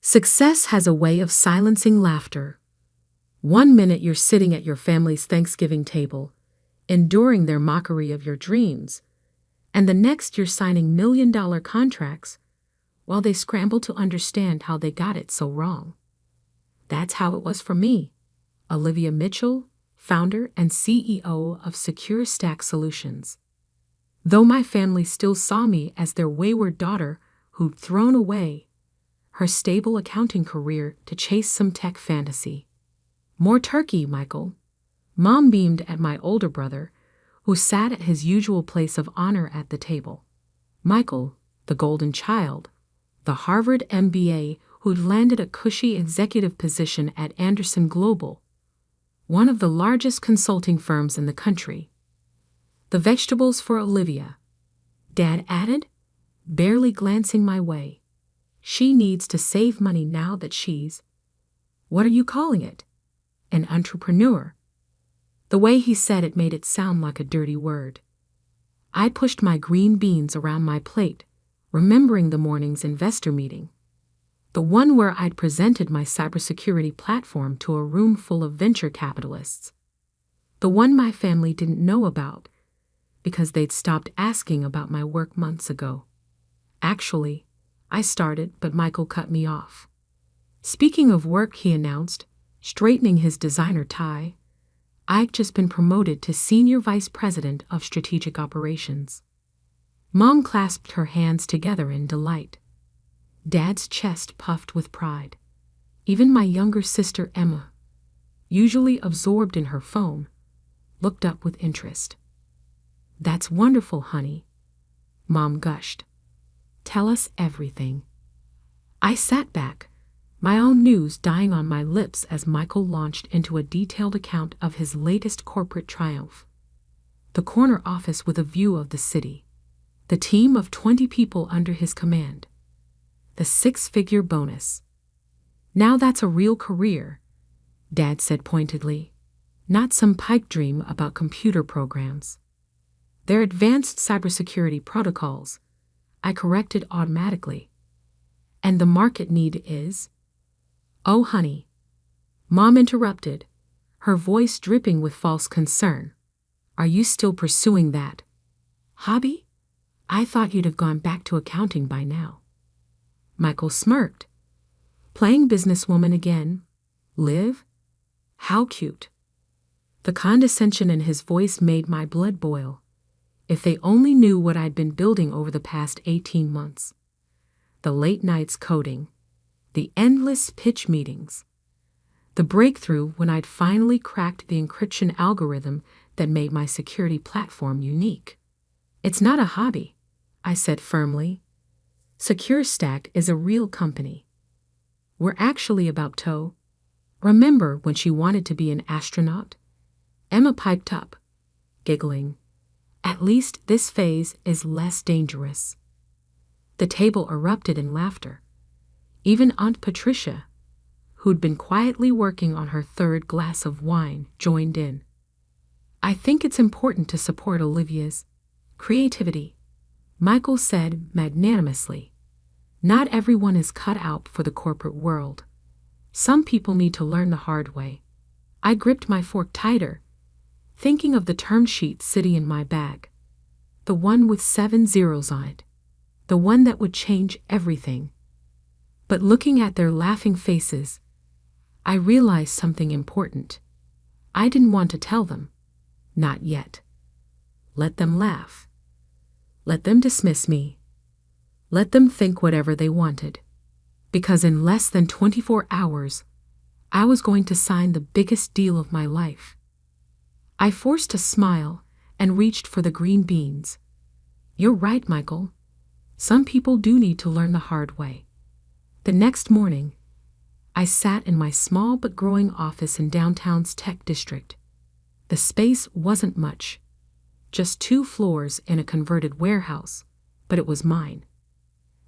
Success has a way of silencing laughter. One minute you're sitting at your family's Thanksgiving table, enduring their mockery of your dreams, and the next you're signing million-dollar contracts while they scramble to understand how they got it so wrong. That's how it was for me, Olivia Mitchell, founder and CEO of Secure Stack Solutions. Though my family still saw me as their wayward daughter who'd thrown away her stable accounting career to chase some tech fantasy. More turkey, Michael. Mom beamed at my older brother, who sat at his usual place of honor at the table. Michael, the golden child, the Harvard MBA who'd landed a cushy executive position at Anderson Global, one of the largest consulting firms in the country. The vegetables for Olivia, Dad added, barely glancing my way. She needs to save money now that she's, what are you calling it? An entrepreneur. The way he said it made it sound like a dirty word. I pushed my green beans around my plate, remembering the morning's investor meeting. The one where I'd presented my cybersecurity platform to a room full of venture capitalists. The one my family didn't know about because they'd stopped asking about my work months ago. Actually, I started, but Michael cut me off. Speaking of work, he announced, straightening his designer tie, I've just been promoted to Senior Vice President of Strategic Operations. Mom clasped her hands together in delight. Dad's chest puffed with pride. Even my younger sister Emma, usually absorbed in her phone, looked up with interest. That's wonderful, honey, Mom gushed. Tell us everything. I sat back, my own news dying on my lips as Michael launched into a detailed account of his latest corporate triumph. The corner office with a view of the city. The team of 20 people under his command. The 6-figure bonus. Now that's a real career, Dad said pointedly. Not some pipe dream about computer programs. They're advanced cybersecurity protocols, I corrected automatically. And the market need is? Oh, honey. Mom interrupted, her voice dripping with false concern. Are you still pursuing that hobby? I thought you'd have gone back to accounting by now. Michael smirked. Playing businesswoman again? Liv? How cute. The condescension in his voice made my blood boil. If they only knew what I'd been building over the past 18 months. The late nights coding. The endless pitch meetings. The breakthrough when I'd finally cracked the encryption algorithm that made my security platform unique. It's not a hobby, I said firmly. SecureStack is a real company. We're actually about to. Remember when she wanted to be an astronaut? Emma piped up, giggling. At least this phase is less dangerous. The table erupted in laughter. Even Aunt Patricia, who'd been quietly working on her 3rd glass of wine, joined in. I think it's important to support Olivia's creativity, Michael said magnanimously. Not everyone is cut out for the corporate world. Some people need to learn the hard way. I gripped my fork tighter, thinking of the term sheet sitting in my bag. The one with 7 zeros on it. The one that would change everything. But looking at their laughing faces, I realized something important. I didn't want to tell them. Not yet. Let them laugh. Let them dismiss me. Let them think whatever they wanted. Because in less than 24 hours, I was going to sign the biggest deal of my life. I forced a smile and reached for the green beans. You're right, Michael. Some people do need to learn the hard way. The next morning, I sat in my small but growing office in downtown's tech district. The space wasn't much, just 2 floors in a converted warehouse, but it was mine.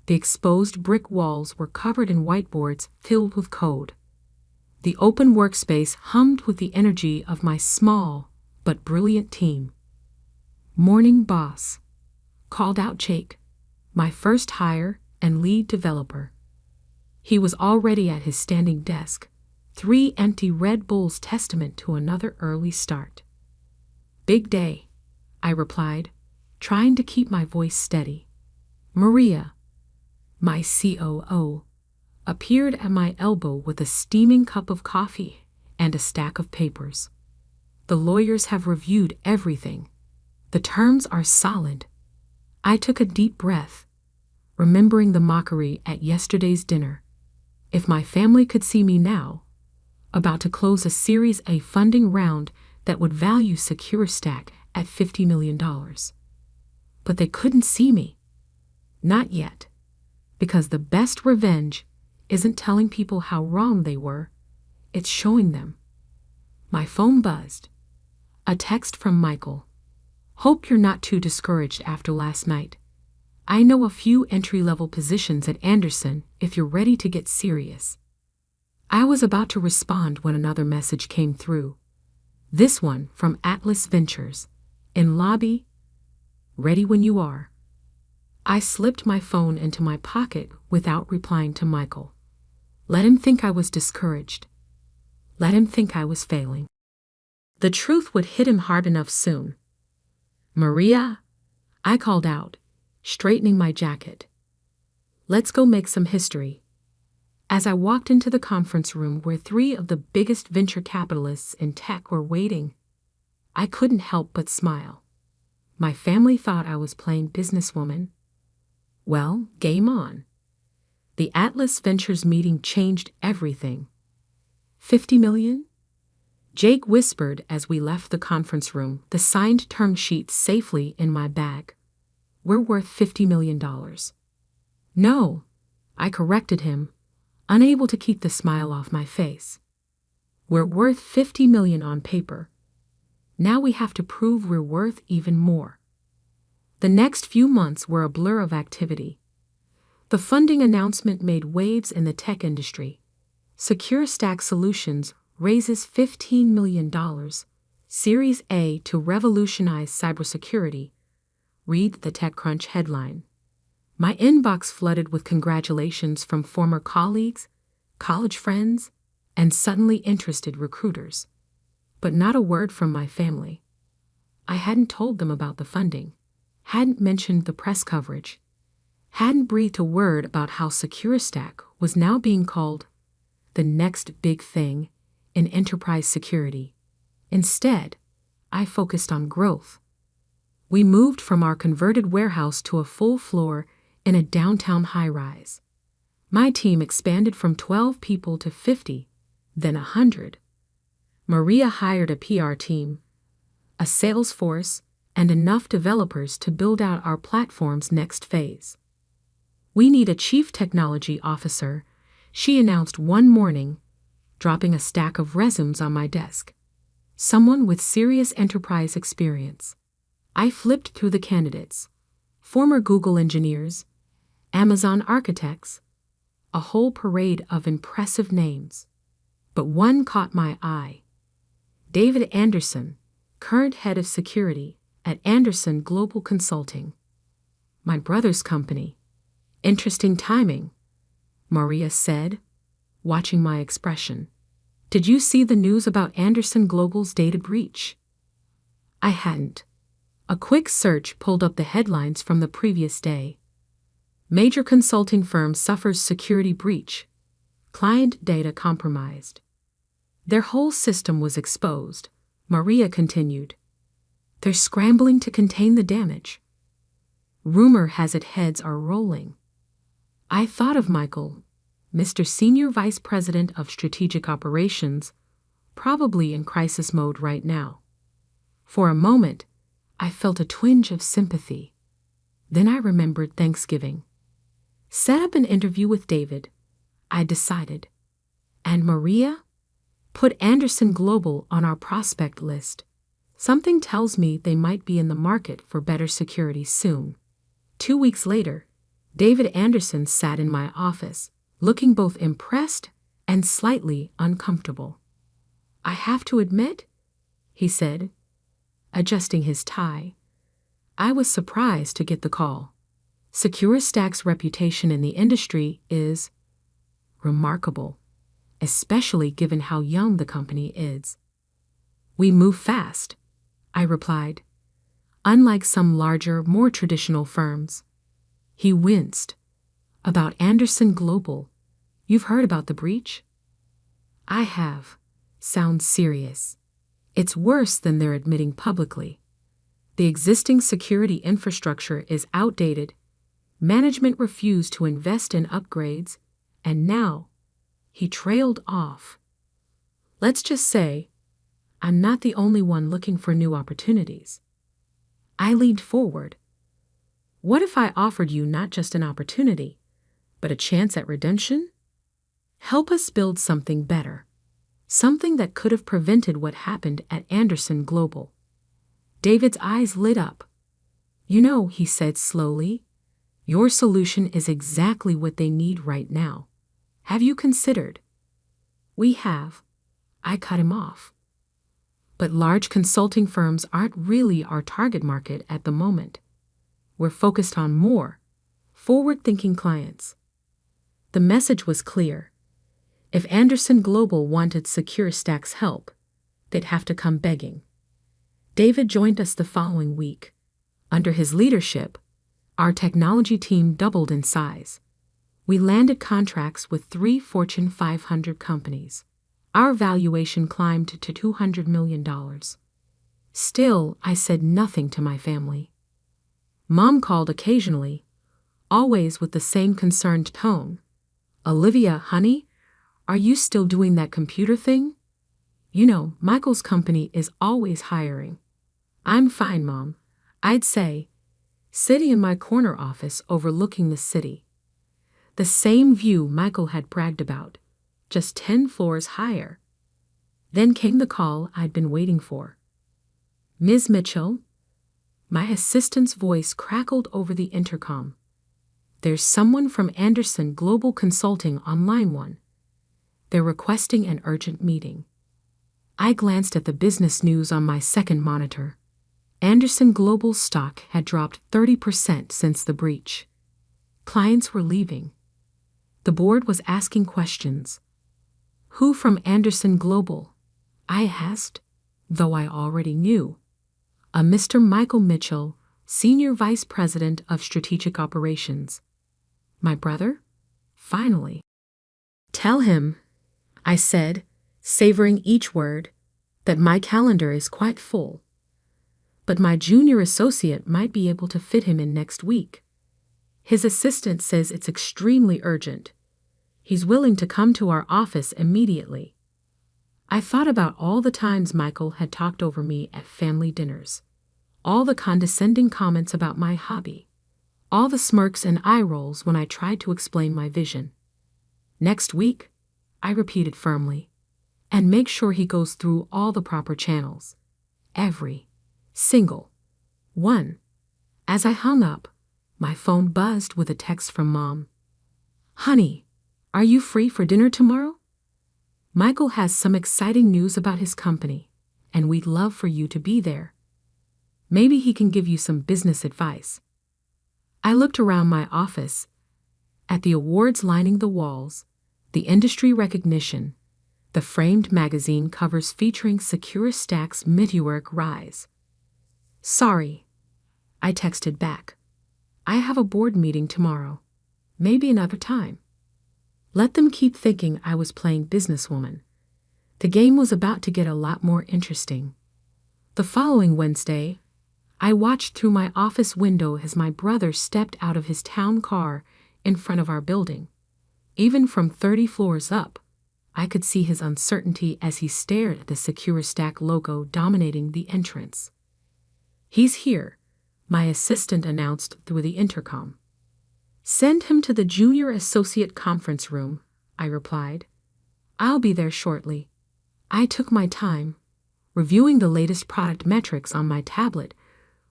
The exposed brick walls were covered in whiteboards filled with code. The open workspace hummed with the energy of my small but brilliant team. Morning boss, called out Jake, my first hire and lead developer. He was already at his standing desk, 3 empty Red Bulls testament to another early start. "Big day," I replied, trying to keep my voice steady. Maria, my COO, appeared at my elbow with a steaming cup of coffee and a stack of papers. "The lawyers have reviewed everything. The terms are solid." I took a deep breath, remembering the mockery at yesterday's dinner. If my family could see me now, about to close a Series A funding round that would value SecureStack at $50 million. But they couldn't see me. Not yet. Because the best revenge isn't telling people how wrong they were, it's showing them. My phone buzzed. A text from Michael. "Hope you're not too discouraged after last night. I know a few entry-level positions at Anderson if you're ready to get serious." I was about to respond when another message came through. This one from Atlas Ventures. "In lobby. Ready when you are." I slipped my phone into my pocket without replying to Michael. Let him think I was discouraged. Let him think I was failing. The truth would hit him hard enough soon. "Maria," I called out, straightening my jacket. "Let's go make some history." As I walked into the conference room where 3 of the biggest venture capitalists in tech were waiting, I couldn't help but smile. My family thought I was playing businesswoman. Well, game on. The Atlas Ventures meeting changed everything. $50 million? Jake whispered as we left the conference room, the signed term sheet safely in my bag. "We're worth $50 million. "No," I corrected him, unable to keep the smile off my face. "We're worth $50 million on paper. Now we have to prove we're worth even more." The next few months were a blur of activity. The funding announcement made waves in the tech industry. SecureStack Solutions raises $15 million, Series A to revolutionize cybersecurity. Read the TechCrunch headline. My inbox flooded with congratulations from former colleagues, college friends, and suddenly interested recruiters. But not a word from my family. I hadn't told them about the funding, hadn't mentioned the press coverage, hadn't breathed a word about how SecureStack was now being called the next big thing in enterprise security. Instead, I focused on growth. We moved from our converted warehouse to a full floor in a downtown high-rise. My team expanded from 12 people to 50, then 100. Maria hired a PR team, a sales force, and enough developers to build out our platform's next phase. "We need a chief technology officer," she announced one morning, dropping a stack of resumes on my desk. "Someone with serious enterprise experience." I flipped through the candidates. Former Google engineers, Amazon architects, a whole parade of impressive names. But one caught my eye. David Anderson, current head of security at Anderson Global Consulting. My brother's company. "Interesting timing," Maria said, watching my expression. "Did you see the news about Anderson Global's data breach?" I hadn't. A quick search pulled up the headlines from the previous day. Major consulting firm suffers security breach. Client data compromised. Their whole system was exposed, Maria continued. They're scrambling to contain the damage. Rumor has it heads are rolling. I thought of Michael, Mr. Senior Vice President of Strategic Operations, probably in crisis mode right now. For a moment, I felt a twinge of sympathy. Then I remembered Thanksgiving. Set up an interview with David, I decided. And Maria? Put Anderson Global on our prospect list. Something tells me they might be in the market for better security soon. 2 weeks later, David Anderson sat in my office, looking both impressed and slightly uncomfortable. "I have to admit," he said, adjusting his tie, "I was surprised to get the call. SecureStack's reputation in the industry is..." remarkable, especially given how young the company is. We move fast, I replied. Unlike some larger, more traditional firms. He winced. About Anderson Global. You've heard about the breach? I have. Sounds serious. It's worse than they're admitting publicly. The existing security infrastructure is outdated. Management refused to invest in upgrades, and now, he trailed off. Let's just say, I'm not the only one looking for new opportunities. I leaned forward. What if I offered you not just an opportunity, but a chance at redemption? Help us build something better. Something that could have prevented what happened at Anderson Global. David's eyes lit up. You know, he said slowly, your solution is exactly what they need right now. Have you considered? We have. I cut him off. But large consulting firms aren't really our target market at the moment. We're focused on more forward-thinking clients. The message was clear. If Anderson Global wanted Secure Stack's help, they'd have to come begging. David joined us the following week. Under his leadership, our technology team doubled in size. We landed contracts with 3 Fortune 500 companies. Our valuation climbed to $200 million. Still, I said nothing to my family. Mom called occasionally, always with the same concerned tone. Olivia, honey, are you still doing that computer thing? You know, Michael's company is always hiring. I'm fine, Mom, I'd say, sitting in my corner office overlooking the city. The same view Michael had bragged about, just 10 floors higher. Then came the call I'd been waiting for. Ms. Mitchell? My assistant's voice crackled over the intercom. There's someone from Anderson Global Consulting on line 1. They're requesting an urgent meeting. I glanced at the business news on my second monitor. Anderson Global's stock had dropped 30% since the breach. Clients were leaving. The board was asking questions. Who from Anderson Global? I asked, though I already knew. A Mr. Michael Mitchell, Senior Vice President of Strategic Operations. My brother? Finally. Tell him, I said, savoring each word, that my calendar is quite full. But my junior associate might be able to fit him in next week. His assistant says it's extremely urgent. He's willing to come to our office immediately. I thought about all the times Michael had talked over me at family dinners, all the condescending comments about my hobby, all the smirks and eye rolls when I tried to explain my vision. Next week, I repeated firmly, and make sure he goes through all the proper channels. Every single one. As I hung up, my phone buzzed with a text from Mom. Honey, are you free for dinner tomorrow? Michael has some exciting news about his company, and we'd love for you to be there. Maybe he can give you some business advice. I looked around my office, at the awards lining the walls, the industry recognition, the framed magazine covers featuring Secure Stack's meteoric rise. Sorry, I texted back. I have a board meeting tomorrow. Maybe another time. Let them keep thinking I was playing businesswoman. The game was about to get a lot more interesting. The following Wednesday, I watched through my office window as my brother stepped out of his town car in front of our building. Even from 30 floors up, I could see his uncertainty as he stared at the Secure Stack logo dominating the entrance. He's here, my assistant announced through the intercom. Send him to the junior associate conference room, I replied. I'll be there shortly. I took my time, reviewing the latest product metrics on my tablet,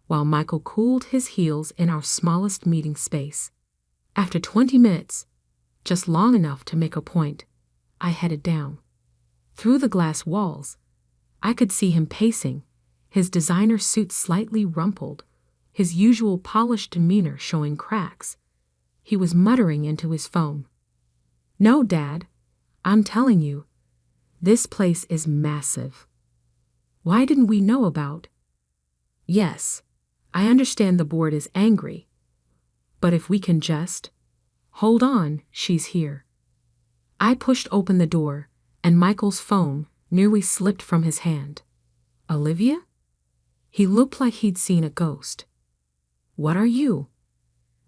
while Michael cooled his heels in our smallest meeting space. After 20 minutes, just long enough to make a point, I headed down. Through the glass walls, I could see him pacing, his designer suit slightly rumpled, his usual polished demeanor showing cracks. He was muttering into his phone. No, Dad. I'm telling you, this place is massive. Why didn't we know about? Yes, I understand the board is angry. But if we can just... Hold on, she's here. I pushed open the door, and Michael's phone nearly slipped from his hand. Olivia? He looked like he'd seen a ghost. What are you?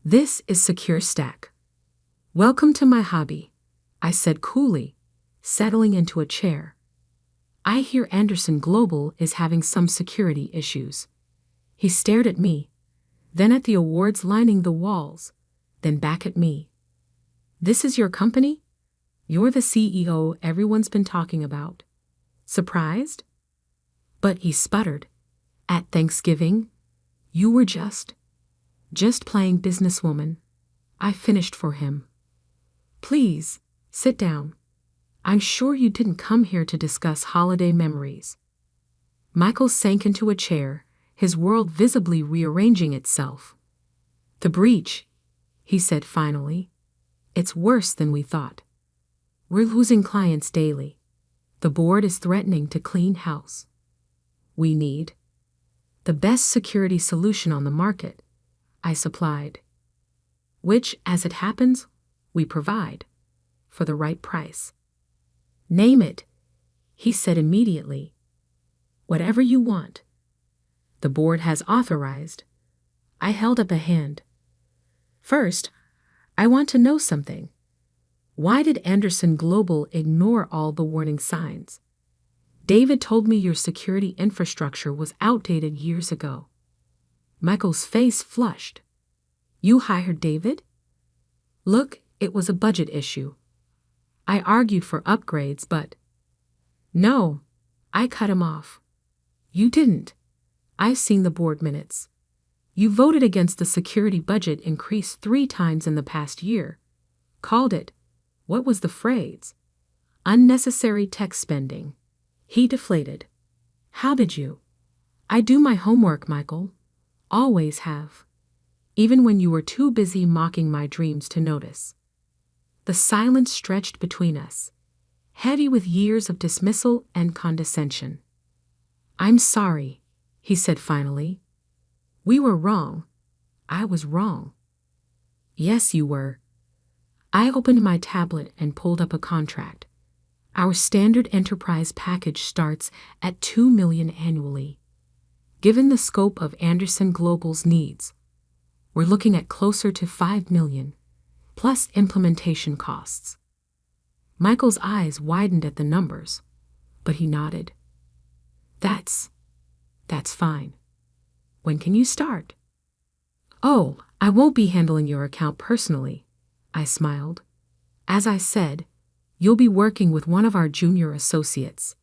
This is Secure Stack. Welcome to my hobby, I said coolly, settling into a chair. I hear Anderson Global is having some security issues. He stared at me, then at the awards lining the walls, then back at me. This is your company? You're the CEO everyone's been talking about. Surprised? But he sputtered. At Thanksgiving, you were just playing businesswoman. I finished for him. Please, sit down. I'm sure you didn't come here to discuss holiday memories. Michael sank into a chair, his world visibly rearranging itself. The breach, he said finally. It's worse than we thought. We're losing clients daily. The board is threatening to clean house. We need the best security solution on the market, I supplied. Which, as it happens, we provide, for the right price. Name it, he said immediately. Whatever you want. The board has authorized. I held up a hand. First, I want to know something. Why did Anderson Global ignore all the warning signs? David told me your security infrastructure was outdated years ago. Michael's face flushed. You hired David? Look, it was a budget issue. I argued for upgrades, but... No, I cut him off. You didn't. I've seen the board minutes. You voted against the security budget increase 3 times in the past year. Called it, what was the phrase? Unnecessary tech spending. He deflated. How did you? I do my homework, Michael. Always have. Even when you were too busy mocking my dreams to notice. The silence stretched between us, heavy with years of dismissal and condescension. I'm sorry, he said finally. We were wrong. I was wrong. Yes, you were. I opened my tablet and pulled up a contract. Our standard enterprise package starts at $2 million annually. Given the scope of Anderson Global's needs, we're looking at closer to $5 million, plus implementation costs. Michael's eyes widened at the numbers, but he nodded. That's fine. When can you start? Oh, I won't be handling your account personally, I smiled. As I said, you'll be working with one of our junior associates.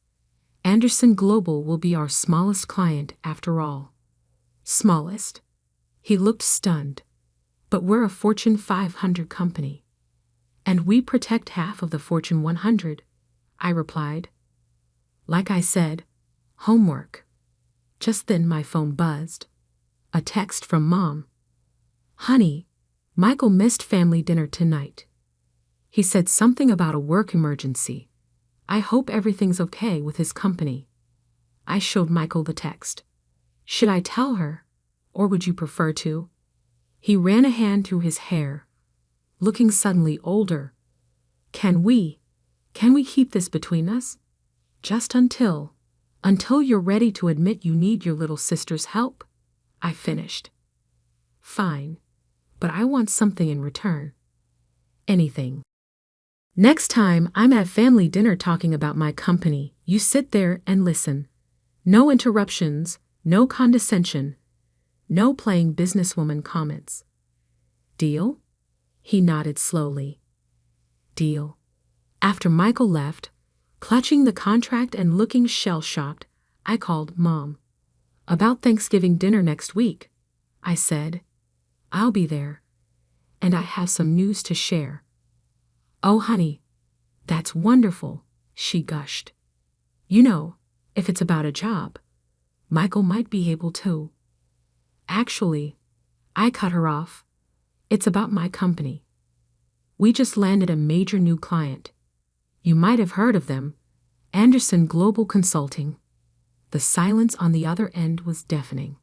Anderson Global will be our smallest client after all. Smallest? He looked stunned. But we're a Fortune 500 company. And we protect half of the Fortune 100, I replied. Like I said, homework. Just then my phone buzzed. A text from Mom. Honey, Michael missed family dinner tonight. He said something about a work emergency. I hope everything's okay with his company. I showed Michael the text. Should I tell her, or would you prefer to? He ran a hand through his hair, looking suddenly older. Can we keep this between us? Just until you're ready to admit you need your little sister's help? I finished. Fine, but I want something in return. Anything. Next time I'm at family dinner talking about my company, you sit there and listen. No interruptions, no condescension, no playing businesswoman comments. Deal? He nodded slowly. Deal. After Michael left, clutching the contract and looking shell-shocked, I called Mom. About Thanksgiving dinner next week, I said. I'll be there. And I have some news to share. Oh, honey, that's wonderful, she gushed. You know, if it's about a job, Michael might be able to. Actually, I cut her off. It's about my company. We just landed a major new client. You might have heard of them, Anderson Global Consulting." The silence on the other end was deafening.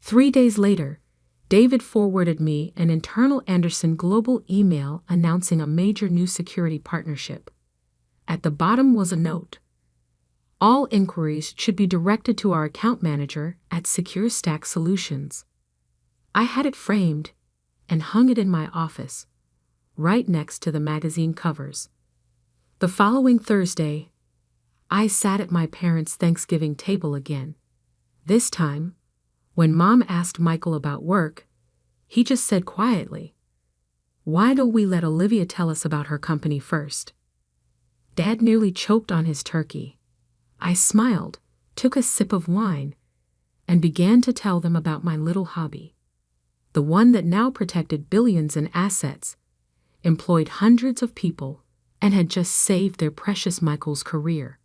3 days later, David forwarded me an internal Anderson Global email announcing a major new security partnership. At the bottom was a note. "All inquiries should be directed to our account manager at Secure Stack Solutions." I had it framed and hung it in my office, right next to the magazine covers. The following Thursday, I sat at my parents' Thanksgiving table again. This time, when Mom asked Michael about work, he just said quietly, "Why don't we let Olivia tell us about her company first?" Dad nearly choked on his turkey. I smiled, took a sip of wine, and began to tell them about my little hobby. The one that now protected billions in assets, employed hundreds of people, and had just saved their precious Michael's career.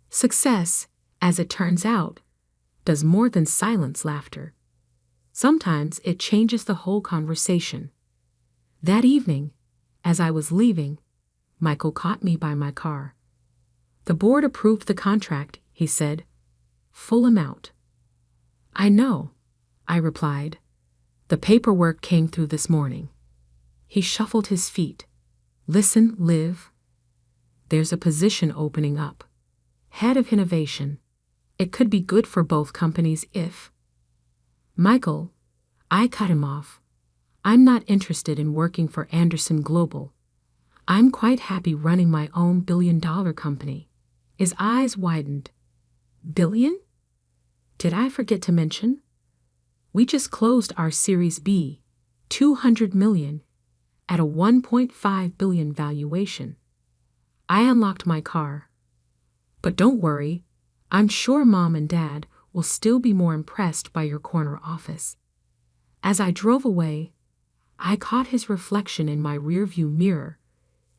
Success, as it turns out, does more than silence laughter. Sometimes it changes the whole conversation. That evening, as I was leaving, Michael caught me by my car. "The board approved the contract," he said. "Full amount." "I know," I replied. "The paperwork came through this morning." He shuffled his feet. "Listen, Liv. There's a position opening up. Head of Innovation. It could be good for both companies if—" "Michael," I cut him off. "I'm not interested in working for Anderson Global. I'm quite happy running my own billion-dollar company." His eyes widened. "Billion? Did I forget to mention? We just closed our Series B, $200 million, at a $1.5 billion valuation." I unlocked my car. "But don't worry, I'm sure Mom and Dad will still be more impressed by your corner office." As I drove away, I caught his reflection in my rearview mirror,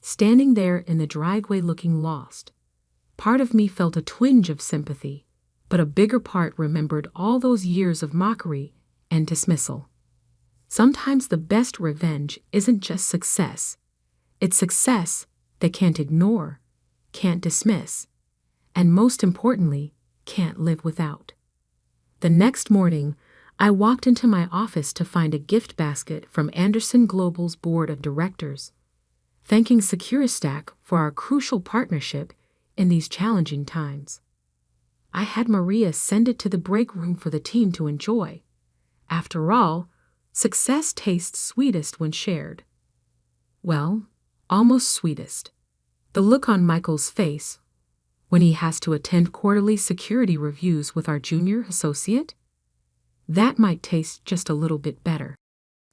standing there in the driveway looking lost. Part of me felt a twinge of sympathy, but a bigger part remembered all those years of mockery and dismissal. Sometimes the best revenge isn't just success. It's success they can't ignore, can't dismiss, and most importantly, can't live without. The next morning, I walked into my office to find a gift basket from Anderson Global's board of directors, thanking SecureStack for our crucial partnership in these challenging times. I had Maria send it to the break room for the team to enjoy. After all, success tastes sweetest when shared. Well, almost sweetest. The look on Michael's face when he has to attend quarterly security reviews with our junior associate? That might taste just a little bit better.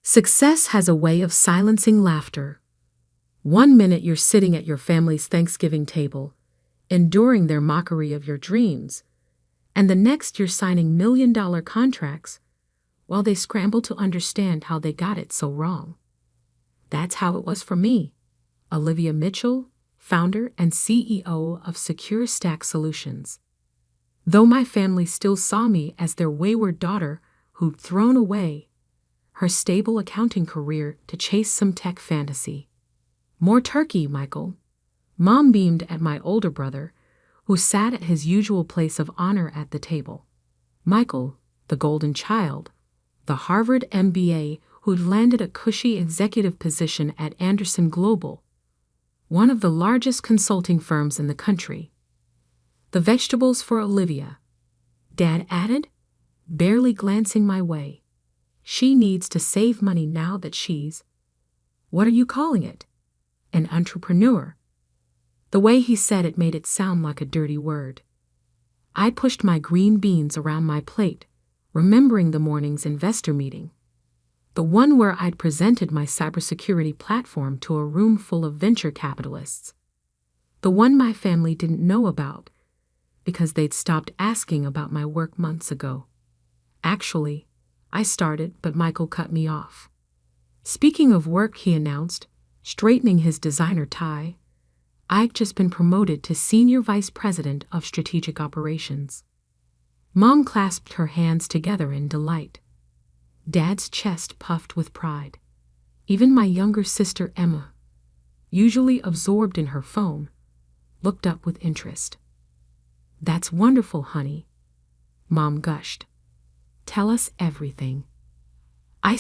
Success has a way of silencing laughter. 1 minute you're sitting at your family's Thanksgiving table, enduring their mockery of your dreams, and the next you're signing million-dollar contracts while they scramble to understand how they got it so wrong. That's how it was for me, Olivia Mitchell, founder and CEO of Secure Stack Solutions. Though my family still saw me as their wayward daughter who'd thrown away her stable accounting career to chase some tech fantasy. "More turkey, Michael." Mom beamed at my older brother, who sat at his usual place of honor at the table. Michael, the golden child, the Harvard MBA who'd landed a cushy executive position at Anderson Global, one of the largest consulting firms in the country. "The vegetables for Olivia," Dad added, barely glancing my way. "She needs to save money now that she's— what are you calling it? An entrepreneur." The way he said it made it sound like a dirty word. I pushed my green beans around my plate, remembering the morning's investor meeting. The one where I'd presented my cybersecurity platform to a room full of venture capitalists. The one my family didn't know about because they'd stopped asking about my work months ago. Actually, I started, but Michael cut me off. "Speaking of work," he announced, straightening his designer tie, "I've just been promoted to Senior Vice President of Strategic Operations." Mom clasped her hands together in delight. Dad's chest puffed with pride. Even my younger sister Emma, usually absorbed in her phone, looked up with interest. "That's wonderful, honey," Mom gushed. "Tell us everything."